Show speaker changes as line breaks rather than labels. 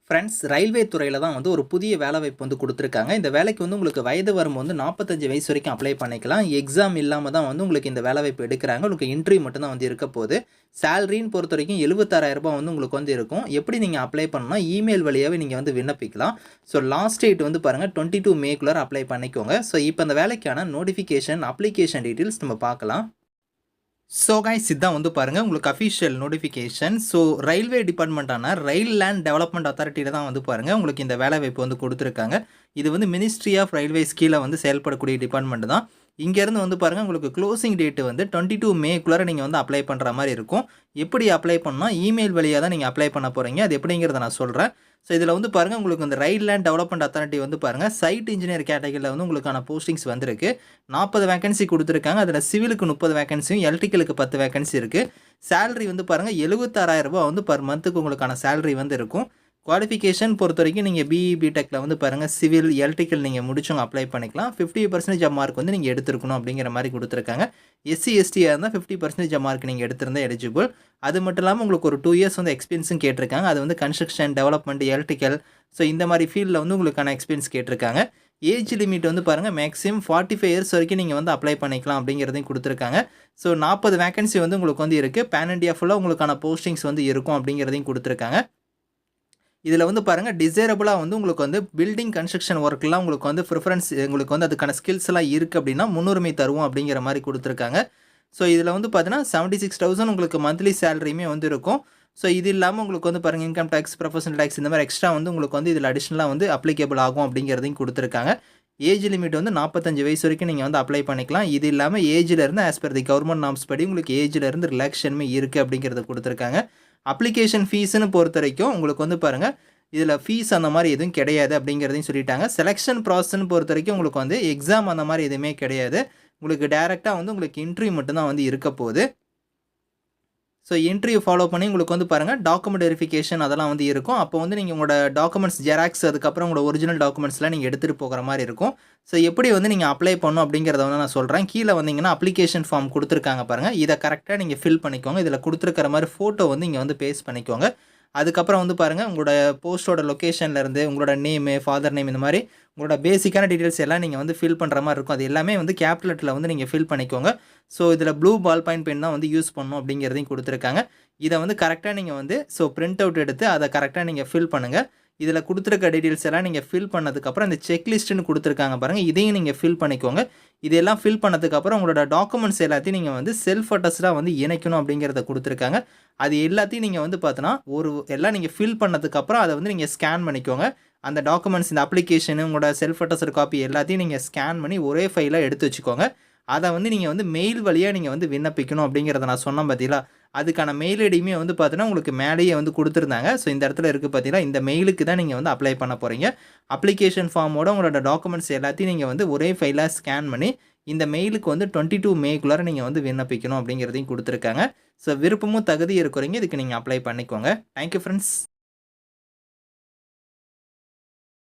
Friends, railway துறையில தான் வந்து ஒரு புதிய வேலைவாய்ப்பு வந்து குடுத்துருக்காங்க. இந்த வேலைக்கு வந்து உங்களுக்கு வயது வரம்பு வந்து 45 வயசு வரைக்கும் அப்ளை பண்ணிக்கலாம். எக்ஸாம் இல்லாம தான் வந்து உங்களுக்கு இந்த வேலைவாய்ப்பு எடுக்குறாங்க. உங்களுக்கு இன்டர்வியூ மட்டும் தான் வந்து இருக்க போது. சேலரின்னு பொறுத்தவரைக்கும் ரூ. 76,000 வந்து உங்களுக்கு வந்து இருக்கும். எப்படி நீங்க அப்ளை பண்ணணும்னா, இமெயில் வழியாவே நீங்க வந்து விண்ணப்பிக்கலாம். ஸோ லாஸ்ட் டேட் வந்து பாருங்க 22 மேக்குள்ளார அப்ளை பண்ணிக்கோங்க. ஸோ இப்ப இந்த வேலைக்கான நோட்டிஃபிகேஷன், அப்ளிகேஷன் டீட்டெயில்ஸ் நம்ம பார்க்கலாம். ஸோ கைஸ், இதான் வந்து பாருங்கள் உங்களுக்கு அஃபிஷியல் நோட்டிஃபிகேஷன். ஸோ ரயில்வே டிபார்ட்மெண்ட்டான ரயில் லேண்ட் டெவலப்மெண்ட் அத்தாரிட்டியில் தான் வந்து பாருங்கள் உங்களுக்கு இந்த வேலைவாய்ப்பு வந்து கொடுத்துருக்காங்க. இது வந்து மினிஸ்ட்ரி ஆஃப் ரயில்வேஸ் கீழே வந்து செயல்படக்கூடிய டிபார்ட்மெண்ட் தான். இங்கேருந்து வந்து பாருங்கள் உங்களுக்கு க்ளோசிங் டேட்டு வந்து 22 மேக்குள்ளார நீங்கள் வந்து அப்ளை பண்ணுற மாதிரி இருக்கும். எப்படி அப்ளை பண்ணால் இமெயில் வழியாக தான் நீங்கள் அப்ளை பண்ண போகிறீங்க. அது எப்படிங்கிறத நான் சொல்கிறேன். ஸோ இதில் வந்து பாருங்கள் உங்களுக்கு இந்த ரயில் லேண்ட் டெவலப்மெண்ட் அத்தாரிட்டி வந்து பாருங்கள் சைட் இன்ஜினியர் கேட்டகரியில் வந்து உங்களுக்கான போஸ்டிங்ஸ் வந்திருக்கு. 40 வேகன்சி கொடுத்துருக்காங்க. அதில் சிவிலுக்கு 30 வேகன்சியும் எலக்ட்ரிக்கலுக்கு 10 வேகன்சி இருக்குது. சேலரி வந்து பாருங்கள் ரூ. 76,000 வந்து பர் மந்த்துக்கு உங்களுக்கான சேலரி வந்து இருக்கும். குவாலிஃபிகேஷன் பொறுத்த வரைக்கும் நீங்கள் பிஇ பிடெக்கில் வந்து பாருங்கள் சிவில் எலக்ட்ரிக்கல் நீங்கள் முடிச்சவங்க அப்ளை பண்ணிக்கலாம். 50% மார்க் வந்து நீங்கள் எடுத்துருக்கணும் அப்படிங்கிற மாதிரி கொடுத்துருக்காங்க. எஸ்சி எஸ்டியாக இருந்தால் 50% மார்க் நீங்கள் எடுத்திருந்தால் எலிஜிபிள். அது மட்டும் இல்லாமல் உங்களுக்கு ஒரு 2 இயர்ஸ் வந்து எக்ஸ்பீரியன்ஸும் கேட்டிருக்காங்க. அது வந்து கன்ஸ்ட்ரக்ஷன், டெவலப்மெண்ட், எலக்ட்ரிக்கல், ஸோ இந்த மாதிரி ஃபீல்டில் வந்து உங்களுக்கான எக்ஸ்பீரியன்ஸ் கேட்டிருக்காங்க. ஏஜ் லிமிட் வந்து பாருங்கள் மேக்ஸிமம் 45 இயர்ஸ் வரைக்கும் நீங்கள் வந்து அப்ளை பண்ணிக்கலாம் அப்படிங்கிறதையும் கொடுத்துருக்காங்க. ஸோ 40 வேகன்சி வந்து உங்களுக்கு வந்து இருக்குது. பேன் இண்டியா ஃபுல்லாக உங்களுக்கான போஸ்டிங்ஸ் வந்து இருக்கும் அப்படிங்கிறதையும் கொடுத்துருக்காங்க. இதில் வந்து பாருங்கள் டிசைரபிளாக வந்து உங்களுக்கு வந்து பில்டிங் கன்ஸ்ட்ரக்ஷன் ஒர்க்லாம் உங்களுக்கு வந்து ப்ரிஃபரன்ஸ் உங்களுக்கு வந்து அதுக்கான ஸ்கில்ஸ் எல்லாம் இருக்குது அப்படின்னா முன்னுரிமை தருவோம் அப்படிங்கிற மாதிரி கொடுத்துருக்காங்க. ஸோ இதில் வந்து பார்த்தீங்கன்னா 76,000 உங்களுக்கு மந்த்லி சேலரியுமே வந்து இருக்கும். ஸோ இது இல்லாமல் உங்களுக்கு வந்து பாருங்கள் இன்கம் டேக்ஸ், ப்ரொஃபஷனல் டேக்ஸ் இந்த மாதிரி எக்ஸ்ட்ரா வந்து உங்களுக்கு வந்து இதில் அடிஷ்னலாக வந்து அப்ளிகேபிள் ஆகும் அப்படிங்கிறதையும் கொடுத்துருக்காங்க. ஏஜ் லிமிட் வந்து 45 வயசு வரைக்கும் நீங்கள் வந்து அப்ளை பண்ணிக்கலாம். இது இல்லாமல் ஏஜிலேருந்து as per the government norms படி உங்களுக்கு ஏஜிலேருந்து ரிலாக்ஷனுமே இருக்குது அப்படிங்கிறத கொடுத்துருக்காங்க. அப்ளிகேஷன் ஃபீஸ்ன்னு பொறுத்த வரைக்கும் உங்களுக்கு வந்து பாருங்கள் இதில் ஃபீஸ் அந்த மாதிரி எதுவும் கிடையாது அப்படிங்கிறதையும் சொல்லிட்டாங்க. செலெக்ஷன் ப்ராசஸ்ன்னு பொறுத்த வரைக்கும் உங்களுக்கு வந்து எக்ஸாம் அந்த மாதிரி எதுவுமே கிடையாது. உங்களுக்கு டேரெக்டாக வந்து உங்களுக்கு இன்டர்வியூ மட்டும்தான் வந்து இருக்க போகுது. ஸோ இன்டர்வியூ ஃபாலோ பண்ணி உங்களுக்கு வந்து பாருங்கள் டாக்குமெண்ட் வெரிஃபிகேஷன் அதெல்லாம் வந்து இருக்கும். அப்போ வந்து நீங்கள் உங்களோட டாக்குமெண்ட்ஸ் ஜெராக்ஸ் அதுக்கப்புறம் உங்களோட ஒரிஜினல் டாக்குமெண்ட்ஸ்லாம் நீங்கள் எடுத்துகிட்டு போகிற மாதிரி இருக்கும். ஸோ எப்படி வந்து நீங்கள் அப்ளை பண்ணணும் அப்படிங்கிறத வந்து நான் சொல்கிறேன். கீழே வந்தீங்கன்னா அப்ளிகேஷன் ஃபார்ம் கொடுத்துருக்காங்க பாருங்கள். இதை கரெக்டாக நீங்கள் ஃபில் பண்ணிக்கோங்க. இதில் கொடுத்துருக்கிற மாதிரி ஃபோட்டோ வந்து இங்கே வந்து பேஸ்ட் பண்ணிக்கோங்க. அதுக்கப்புறம் வந்து பாருங்கள் உங்களோட போஸ்ட்டோட லொக்கேஷன்லேருந்து உங்களோட நேமு, ஃபாதர் நேம் இந்த மாதிரி உங்களோட பேசிக்கான டீட்டெயில்ஸ் எல்லாம் நீங்கள் வந்து ஃபில் பண்ணுற மாதிரி இருக்கும். அது எல்லாமே வந்து கேபிட்டல் லெட்டரில் வந்து நீங்கள் ஃபில் பண்ணிக்கோங்க. ஸோ இதில் ப்ளூ பால் பாயிண்ட் பென் தான் வந்து யூஸ் பண்ணணும் அப்படிங்கிறதையும் கொடுத்துருக்காங்க. இதை வந்து கரெக்டாக நீங்கள் வந்து பிரிண்ட் அவுட் எடுத்து அதை கரெக்டாக நீங்கள் ஃபில் பண்ணுங்கள். இதில் கொடுத்துருக்க டீட்டெயில்ஸ் எல்லாம் நீங்கள் ஃபில் பண்ணதுக்கப்புறம் இந்த செக்லிஸ்ட்டுன்னு கொடுத்துருக்காங்க பாருங்கள், இதையும் நீங்கள் ஃபில் பண்ணிக்கோங்க. இதெல்லாம் ஃபில் பண்ணதுக்கப்புறம் உங்களோட டாக்குமெண்ட்ஸ் எல்லாத்தையும் நீங்கள் வந்து செல்ஃப் அட்டஸ்டாக வந்து இணைக்கணும் அப்படிங்கிறத கொடுத்துருக்காங்க. அது எல்லாத்தையும் நீங்கள் வந்து பார்த்தோன்னா எல்லாம் நீங்கள் ஃபில் பண்ணதுக்கப்புறம் அதை வந்து நீங்கள் ஸ்கேன் பண்ணிக்கோங்க. அந்த டாக்குமெண்ட்ஸ் இந்த அப்ளிகேஷனு உங்களோட செல்ஃப் அட்டஸ்டட் காப்பி எல்லாத்தையும் நீங்கள் ஸ்கேன் பண்ணி ஒரே ஃபைலாக எடுத்து வச்சுக்கோங்க. அதை வந்து நீங்கள் வந்து மெயில் வழியாக நீங்கள் வந்து விண்ணப்பிக்கணும் அப்படிங்கிறத நான் சொன்னேன் பார்த்தீங்களா. அதுக்கான மெயில் ஐடியுமே வந்து பார்த்தீங்கன்னா உங்களுக்கு மேலேயே வந்து கொடுத்துருந்தாங்க. ஸோ இந்த இடத்துல இருக்குது பார்த்தீங்கன்னா இந்த மெயிலுக்கு தான் நீங்கள் வந்து அப்ளை பண்ண போகிறீங்க. அப்ளிகேஷன் ஃபார்மோட உங்களோட டாக்குமெண்ட்ஸ் எல்லாத்தையும் நீங்கள் வந்து ஒரே ஃபைலாக ஸ்கேன் பண்ணி இந்த மெயிலுக்கு வந்து 22 மேக்குள்ளார நீங்கள் வந்து விண்ணப்பிக்கணும் அப்படிங்கிறதையும் கொடுத்துருக்காங்க. ஸோ விருப்பமும் தகுதி இருக்கிறீங்க இதுக்கு நீங்கள் அப்ளை பண்ணிக்கோங்க. Thank you friends.